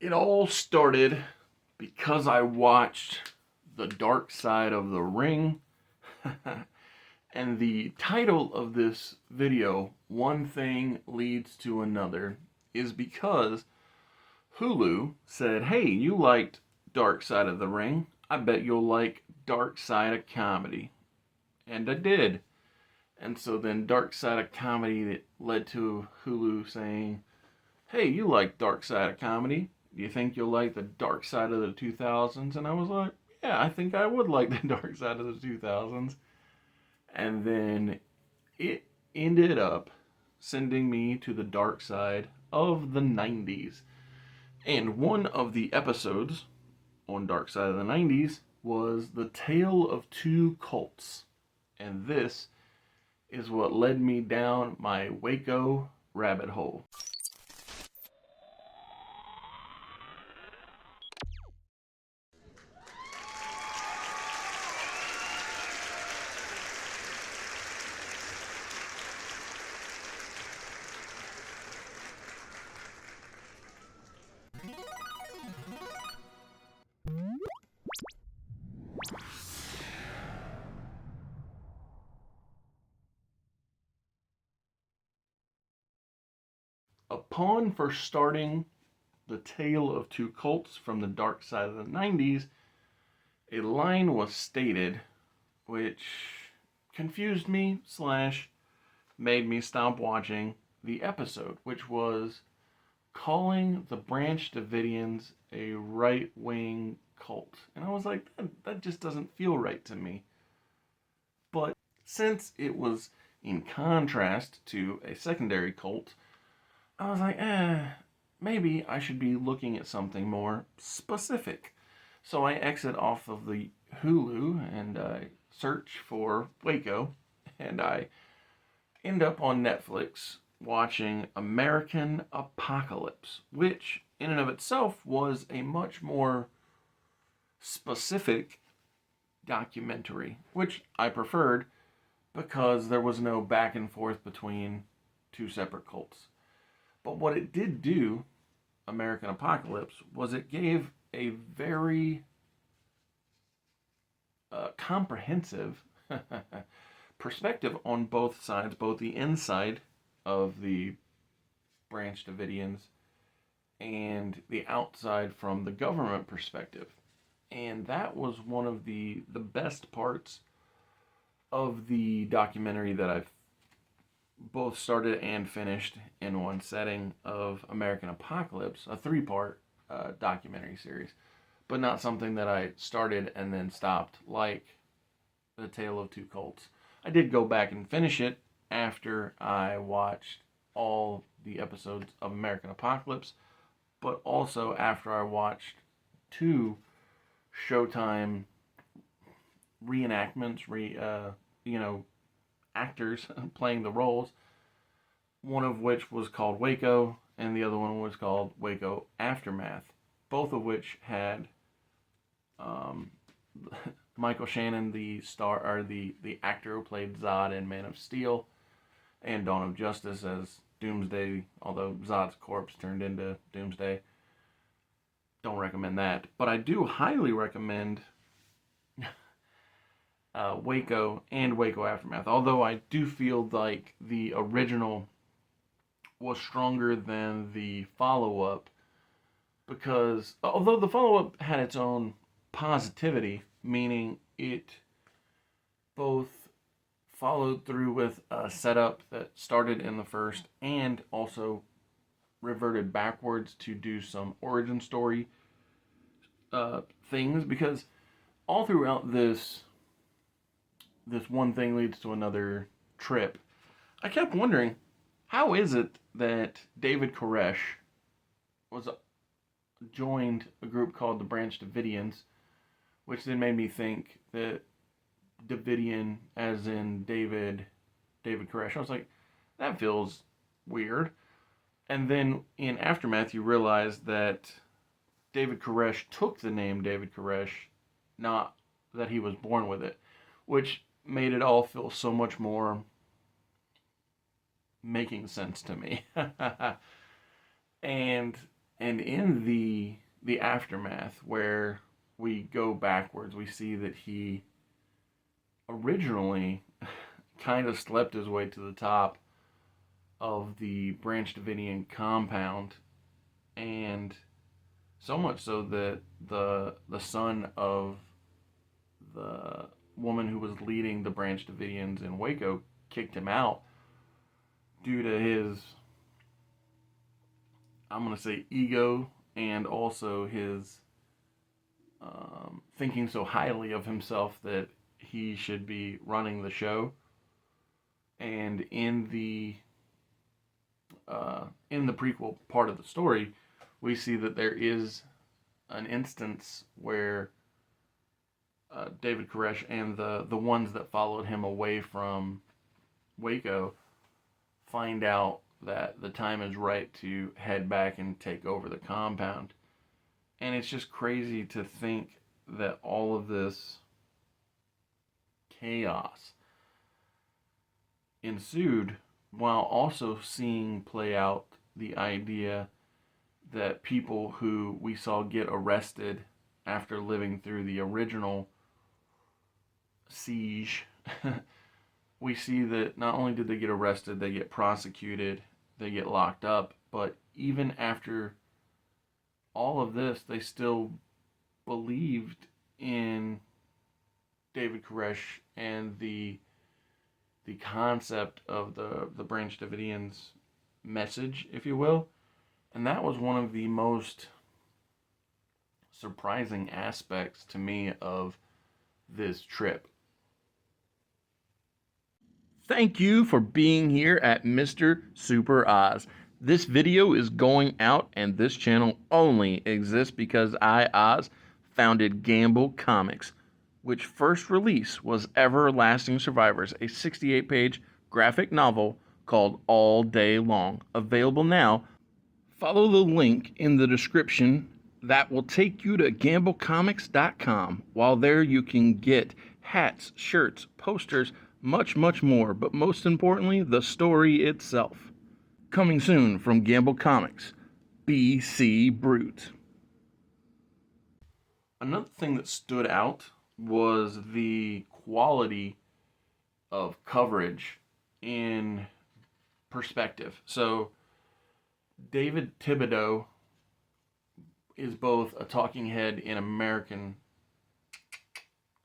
It all started because I watched The Dark Side of the Ring. And the title of this video, One Thing Leads to Another, is because Hulu said, hey, you liked Dark Side of the Ring. I bet you'll like Dark Side of Comedy. And I did. And so then Dark Side of Comedy that led to Hulu saying, hey, you like Dark Side of Comedy. Do you think you'll like the Dark Side of the 2000s? And I was like, yeah, I think I would like the Dark Side of the 2000s. And then it ended up sending me to the dark side of the 90s. And one of the episodes on Dark Side of the 90s was The Tale of Two Cults. And this is what led me down my WACO rabbit hole. Upon first starting The Tale of Two Cults from the Dark Side of the 90s, a line was stated which confused me slash made me stop watching the episode, which was calling the Branch Davidians a right-wing cult. And I was like, that just doesn't feel right to me. But since it was in contrast to a secondary cult, I was like, maybe I should be looking at something more specific. So I exit off of the Hulu and I search for WACO, and I end up on Netflix watching American Apocalypse, which in and of itself was a much more specific documentary, which I preferred because there was no back and forth between two separate cults. But what it did do, American Apocalypse, was it gave a very comprehensive perspective on both sides, both the inside of the Branch Davidians and the outside from the government perspective. And that was one of the best parts of the documentary that I've both started and finished in one setting of American Apocalypse, a three-part documentary series, but not something that I started and then stopped like The Tale of Two Cults. I did go back and finish it after I watched all the episodes of American Apocalypse, but also after I watched two Showtime reenactments, actors playing the roles, one of which was called WACO, and the other one was called WACO Aftermath, both of which had Michael Shannon, the star, or the actor who played Zod in Man of Steel, and Dawn of Justice as Doomsday, although Zod's corpse turned into Doomsday. Don't recommend that, but I do highly recommend WACO and WACO Aftermath, although I do feel like the original was stronger than the follow-up, because although the follow-up had its own positivity, meaning it both followed through with a setup that started in the first and also reverted backwards to do some origin story things, because all throughout this one thing leads to another trip, I kept wondering, how is it that David Koresh was joined a group called the Branch Davidians, which then made me think that Davidian, as in David Koresh. I was like, that feels weird. And then in Aftermath, you realize that David Koresh took the name David Koresh, not that he was born with it, which made it all feel so much more making sense to me. and in the the aftermath, where we go backwards, we see that he originally kind of slept his way to the top of the Branch Davidian compound, and so much so that the son of the woman who was leading the Branch Davidians in Waco kicked him out due to his, I'm going to say, ego, and also his thinking so highly of himself that he should be running the show. And in the prequel part of the story, we see that there is an instance where David Koresh and the ones that followed him away from Waco find out that the time is right to head back and take over the compound. And it's just crazy to think that all of this chaos ensued while also seeing play out the idea that people who we saw get arrested after living through the original siege, we see that not only did they get arrested, they get prosecuted, they get locked up, but even after all of this, they still believed in David Koresh and the concept of the Branch Davidians message, if you will. And that was one of the most surprising aspects to me of this trip. Thank you for being here at Mr. Super Oz. This video is going out, and this channel only exists because I, Oz, founded Gamble Comics, which first release was Everlasting Survivors, a 68-page graphic novel called All Day Long, available now. Follow the link in the description that will take you to gamblecomics.com. While there, you can get hats, shirts, posters, much, much more, but most importantly, the story itself. Coming soon from Gamble Comics, BC Brute. Another thing that stood out was the quality of coverage in perspective. So David Thibodeau is both a talking head in American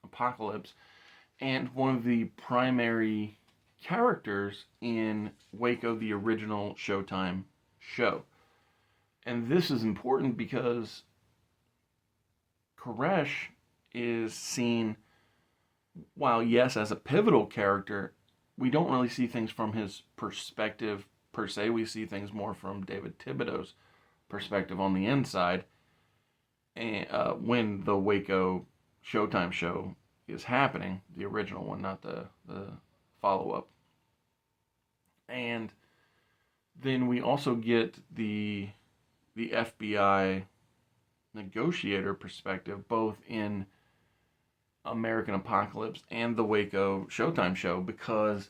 Apocalypse and one of the primary characters in Waco, the original Showtime show. And this is important because Koresh is seen, while yes, as a pivotal character, we don't really see things from his perspective per se. We see things more from David Thibodeau's perspective on the inside, and when the Waco Showtime show is happening, the original one, not the follow-up. And then we also get the FBI negotiator perspective, both in American Apocalypse and the Waco Showtime show, because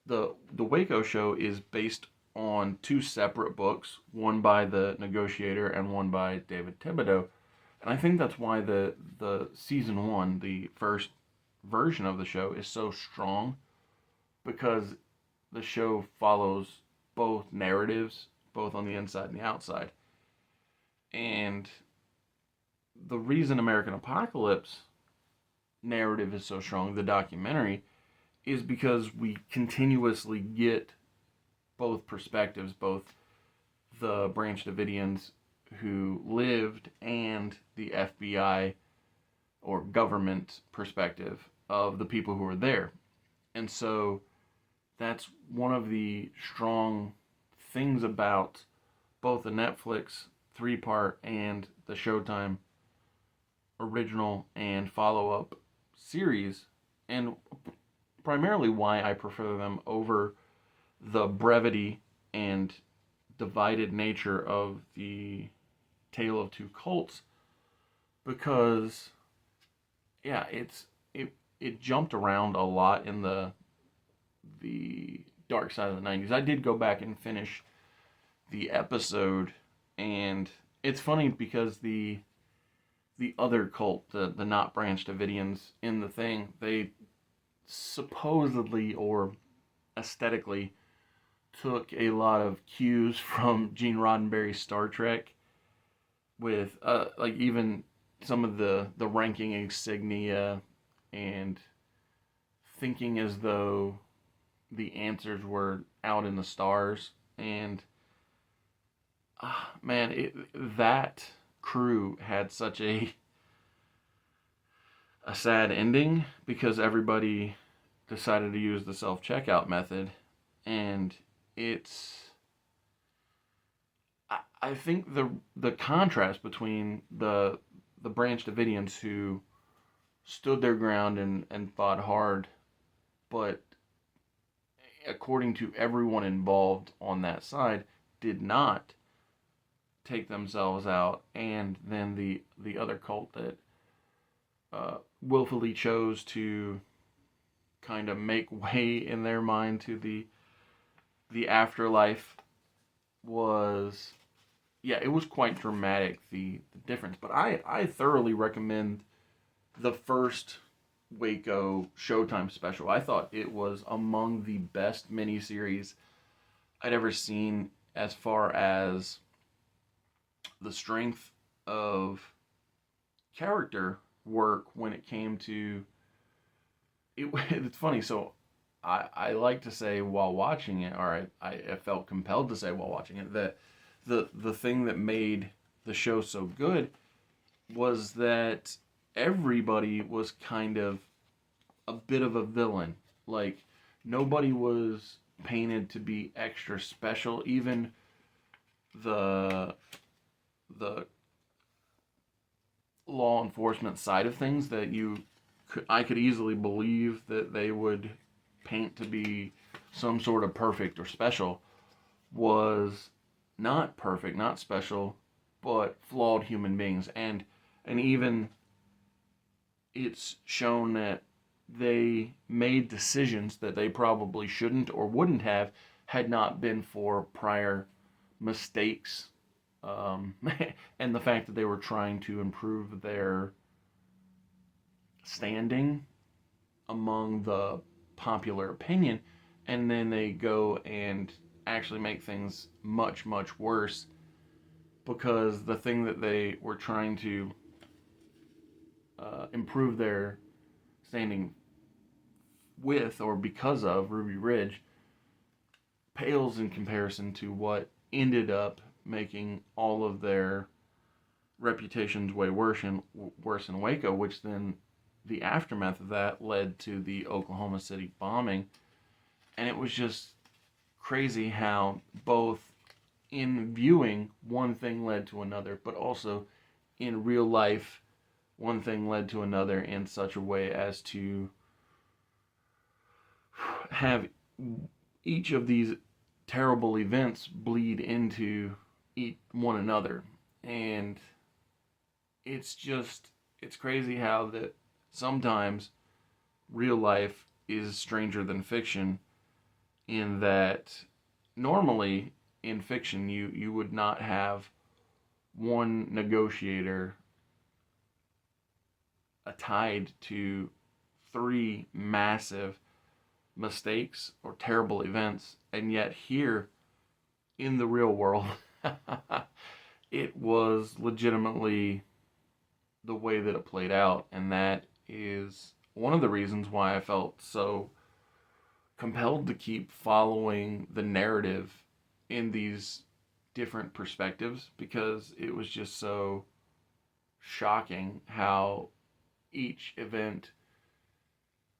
the Waco show is based on two separate books, one by the negotiator and one by David Thibodeau. And I think that's why the season one, the first version of the show, is so strong, because the show follows both narratives, both on the inside and the outside. And the reason American Apocalypse narrative is so strong, the documentary, is because we continuously get both perspectives, both the Branch Davidians who lived and the FBI or government perspective of the people who were there. And so that's one of the strong things about both the Netflix 3-part and the Showtime original and follow-up series, and primarily why I prefer them over the brevity and divided nature of the Tale of Two Cults, because yeah, it jumped around a lot in the dark side of the 90s. I did go back and finish the episode, and it's funny because the other cult, the not branch Davidians in the thing, they supposedly or aesthetically took a lot of cues from Gene Roddenberry's Star Trek with like even some of the ranking insignia and thinking as though the answers were out in the stars. And man, that crew had such a sad ending because everybody decided to use the self checkout method, and it's I think the contrast between the Branch Davidians who stood their ground and fought hard, but according to everyone involved on that side, did not take themselves out, and then the other cult that willfully chose to kind of make way in their mind to the afterlife was, yeah, it was quite dramatic, the difference. But I thoroughly recommend the first Waco Showtime special. I thought it was among the best miniseries I'd ever seen as far as the strength of character work when it came to it. It's funny. So I like to say while watching it, or I felt compelled to say while watching it, that the thing that made the show so good was that everybody was kind of a bit of a villain. Like, nobody was painted to be extra special. Even the law enforcement side of things that I could easily believe that they would paint to be some sort of perfect or special was not perfect, not special, but flawed human beings. And even it's shown that they made decisions that they probably shouldn't or wouldn't have had not been for prior mistakes, and the fact that they were trying to improve their standing among the popular opinion, and then they go and actually make things much, much worse because the thing that they were trying to improve their standing with or because of, Ruby Ridge, pales in comparison to what ended up making all of their reputations way worse in Waco, which then the aftermath of that led to the Oklahoma City bombing. And it was just crazy how both in viewing one thing led to another, but also in real life one thing led to another in such a way as to have each of these terrible events bleed into one another. And it's crazy how that sometimes real life is stranger than fiction, in that normally in fiction you would not have one negotiator tied to three massive mistakes or terrible events, and yet here in the real world it was legitimately the way that it played out. And that is one of the reasons why I felt so compelled to keep following the narrative in these different perspectives, because it was just so shocking how each event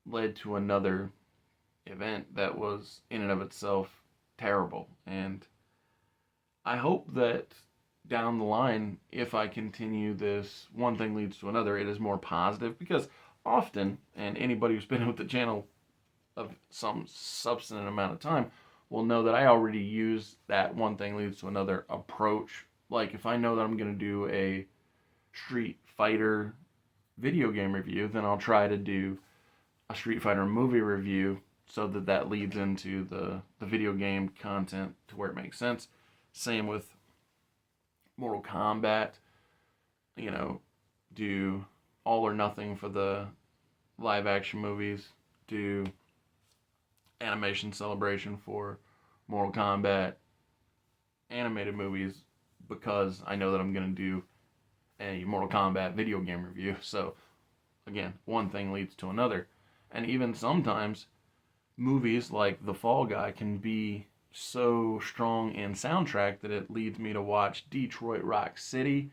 led to another event that was in and of itself terrible. And I hope that down the line, if I continue this one thing leads to another, it is more positive, because often, and anybody who's been with the channel of some substantive amount of time will know that I already use that one thing leads to another approach. Like, if I know that I'm going to do a Street Fighter video game review, then I'll try to do a Street Fighter movie review so that that leads into the video game content to where it makes sense. Same with Mortal Kombat, you know, do All or Nothing for the live action movies, do Animation Celebration for Mortal Kombat animated movies, because I know that I'm going to do a Mortal Kombat video game review. So, again, one thing leads to another. And even sometimes, movies like The Fall Guy can be so strong in soundtrack that it leads me to watch Detroit Rock City,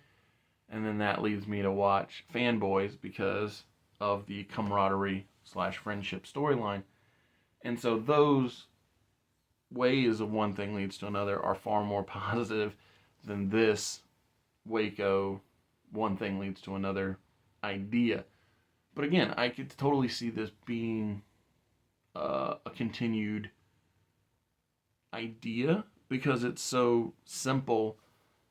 and then that leads me to watch Fanboys because of the camaraderie slash friendship storyline. And so those ways of one thing leads to another are far more positive than this WACO one thing leads to another idea. But again, I could totally see this being a continued idea because it's so simple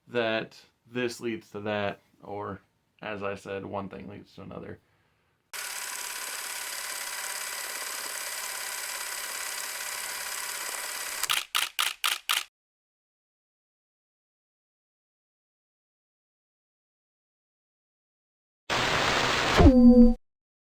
that this leads to that, or as I said, one thing leads to another.